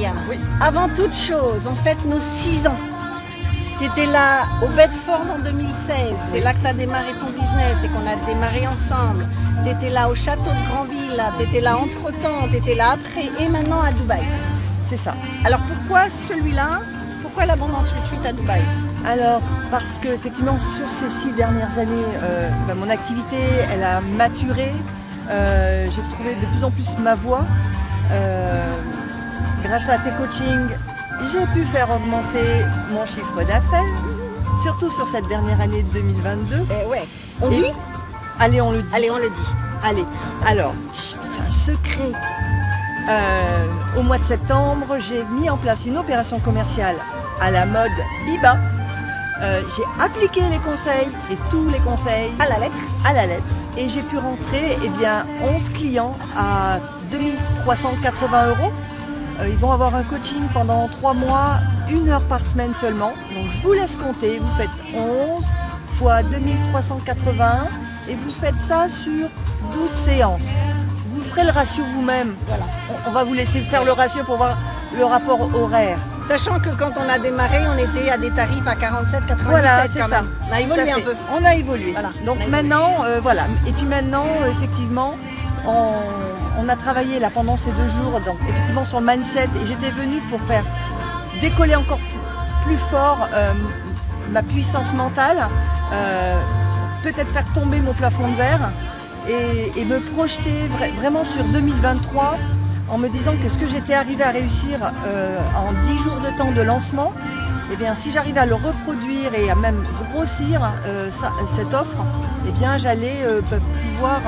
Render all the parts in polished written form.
Myriam. Oui. Avant toute chose, on fête nos 6 ans. Tu étais là au Bedford en 2016, c'est là que tu as démarré ton business et qu'on a démarré ensemble. Tu étais là au château de Granville, tu étais là entre-temps, tu étais là après et maintenant à Dubaï. C'est ça. Alors pourquoi celui-là? Pourquoi l'Abondance Retreat à Dubaï? Alors, parce qu'effectivement, sur ces 6 dernières années, mon activité, elle a maturé. J'ai trouvé de plus en plus ma voie. Grâce à tes coachings, j'ai pu faire augmenter mon chiffre d'affaires, surtout sur cette dernière année de 2022. Ouais. On dit? Allez, on le dit. Allez, on le dit. Allez, alors, c'est un secret. Au mois de septembre, j'ai mis en place une opération commerciale à la mode Biba. J'ai appliqué les conseils et tous les conseils À la lettre. à la lettre et j'ai pu rentrer 11 clients à 2380 €. Ils vont avoir un coaching pendant 3 mois, 1 heure par semaine seulement. Donc je vous laisse compter, vous faites 11 fois 2380 et vous faites ça sur 12 séances. Vous ferez le ratio vous-même. Voilà. On va vous laisser faire le ratio pour voir le rapport horaire. Sachant que quand on a démarré, on était à des tarifs à 47,97 Voilà, c'est quand ça. même. On a évolué Tout à un fait. peu. On a évolué. Voilà, Donc on a évolué. maintenant, voilà. Et puis maintenant, effectivement, on a travaillé là pendant ces 2 jours, donc effectivement sur le mindset. Et j'étais venue pour faire décoller encore plus fort ma puissance mentale, peut-être faire tomber mon plafond de verre et me projeter vraiment sur 2023 en me disant que ce que j'étais arrivée à réussir en 10 jours de temps de lancement, eh bien, si j'arrive à le reproduire et à même grossir cette offre, eh bien, j'allais pouvoir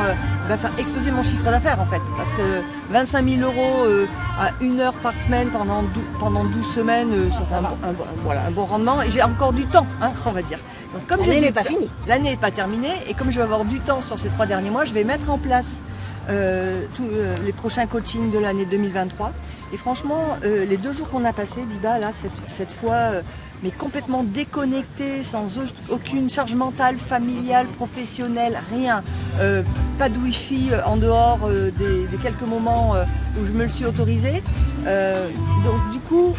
faire exploser mon chiffre d'affaires en fait. Parce que 25 000 € à 1 heure par semaine pendant 12 semaines, ça fait un bon rendement. Et j'ai encore du temps, hein, on va dire. Donc, comme L'année n'est pas finie. L'année n'est pas terminée et comme je vais avoir du temps sur ces 3 derniers mois, je vais mettre en place tous les prochains coachings de l'année 2023. Et franchement, les 2 jours qu'on a passés, Biba, là, cette fois, mais complètement déconnecté, sans aucune charge mentale, familiale, professionnelle, rien. Pas de wifi en dehors des quelques moments où je me le suis autorisé. Donc du coup,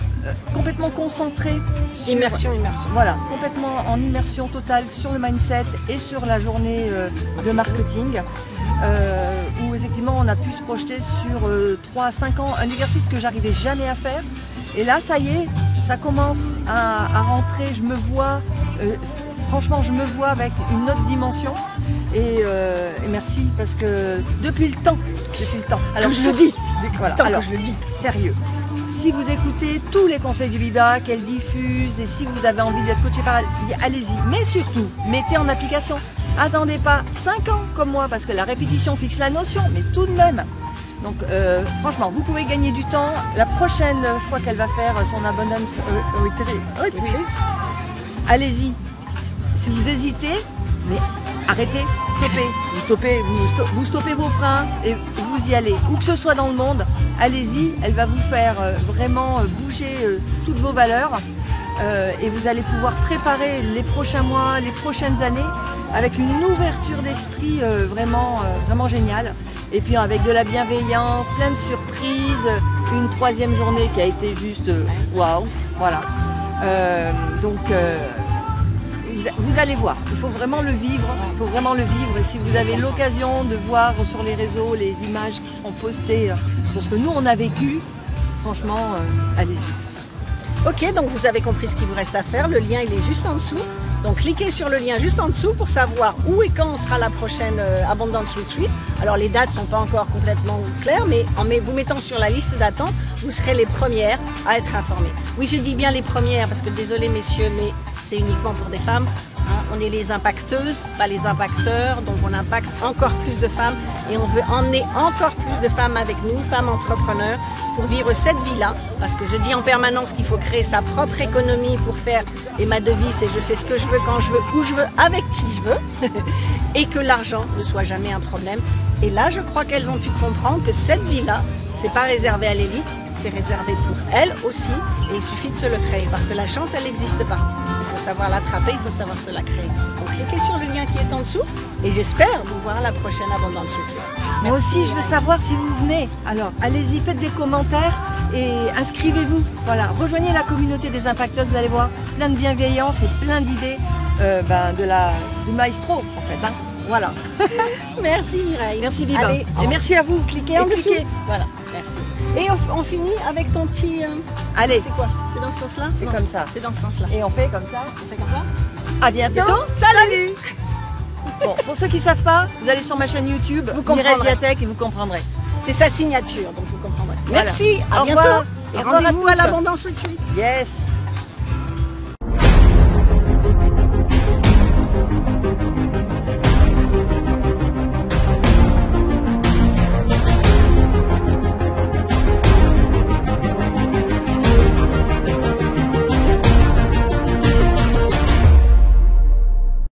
complètement concentré sur... Immersion. Voilà, complètement en immersion totale sur le mindset et sur la journée de marketing. Où effectivement on a pu se projeter sur 3 à 5 ans, un exercice que j'arrivais jamais à faire. Et là, ça y est, ça commence à rentrer, je me vois, franchement je me vois avec une autre dimension. Et merci parce que depuis le temps. Alors je le dis. Voilà, Tant que alors je le dis. sérieux. Si vous écoutez tous les conseils du Biba qu'elle diffuse et si vous avez envie d'être coaché par elle, allez-y. Mais surtout, mettez en application. Attendez pas 5 ans comme moi parce que la répétition fixe la notion, mais tout de même. Donc franchement, vous pouvez gagner du temps. La prochaine fois qu'elle va faire son Abundance Retreat, allez-y. Si vous hésitez, mais arrêtez, stoppez. Vous stoppez vos freins et vous y allez. Où que ce soit dans le monde, allez-y. Elle va vous faire vraiment bouger toutes vos valeurs. Et vous allez pouvoir préparer les prochains mois, les prochaines années avec une ouverture d'esprit vraiment géniale. Et puis avec de la bienveillance, plein de surprises, une 3e journée qui a été juste waouh, voilà. Donc vous allez voir, il faut vraiment le vivre, et si vous avez l'occasion de voir sur les réseaux les images qui seront postées sur ce que nous on a vécu, franchement, allez-y. Ok, donc vous avez compris ce qu'il vous reste à faire. Le lien, il est juste en dessous. Donc cliquez sur le lien juste en dessous pour savoir où et quand sera la prochaine Abondance Retreat. Alors les dates ne sont pas encore complètement claires, mais en vous mettant sur la liste d'attente, vous serez les premières à être informées. Oui, je dis bien les premières parce que désolé messieurs, mais c'est uniquement pour des femmes. On est les impacteuses, pas les impacteurs, donc on impacte encore plus de femmes et on veut emmener encore plus de femmes avec nous, femmes entrepreneurs, pour vivre cette vie-là. Parce que je dis en permanence qu'il faut créer sa propre économie pour faire, et ma devise c'est je fais ce que je veux, quand je veux, où je veux, avec qui je veux, et que l'argent ne soit jamais un problème. Et là, je crois qu'elles ont pu comprendre que cette vie-là, c'est pas réservé à l'élite, c'est réservé pour elles aussi, et il suffit de se le créer, parce que la chance, elle n'existe pas. Il faut savoir l'attraper, il faut savoir se la créer. Donc cliquez sur le lien qui est en dessous, et j'espère vous voir à la prochaine Abondance Retreat. Moi aussi, je veux savoir si vous venez. Alors, allez-y, faites des commentaires. et inscrivez-vous. Voilà, rejoignez la communauté des impacteuses, vous allez voir plein de bienveillance et plein d'idées du maestro en fait. Hein. Voilà. Merci Mireille. Merci Viva. Allez, Et merci à vous. Cliquez en dessous. Cliquez. Voilà, merci. Et on finit avec ton petit... Allez, c'est quoi? C'est dans ce sens-là? c'est Non, comme ça. c'est dans ce sens-là. Et on fait comme ça. On fait comme ça? À bientôt. Salut. Bon, pour ceux qui ne savent pas, vous allez sur ma chaîne YouTube, Vous comprendrez. Mireille Ziatek, et vous comprendrez. C'est sa signature, donc vous comprendrez. Voilà. Merci, à Au bientôt. revoir. Et Au revoir à rendez-vous à toutes. l'Abondance Retreat. Yes.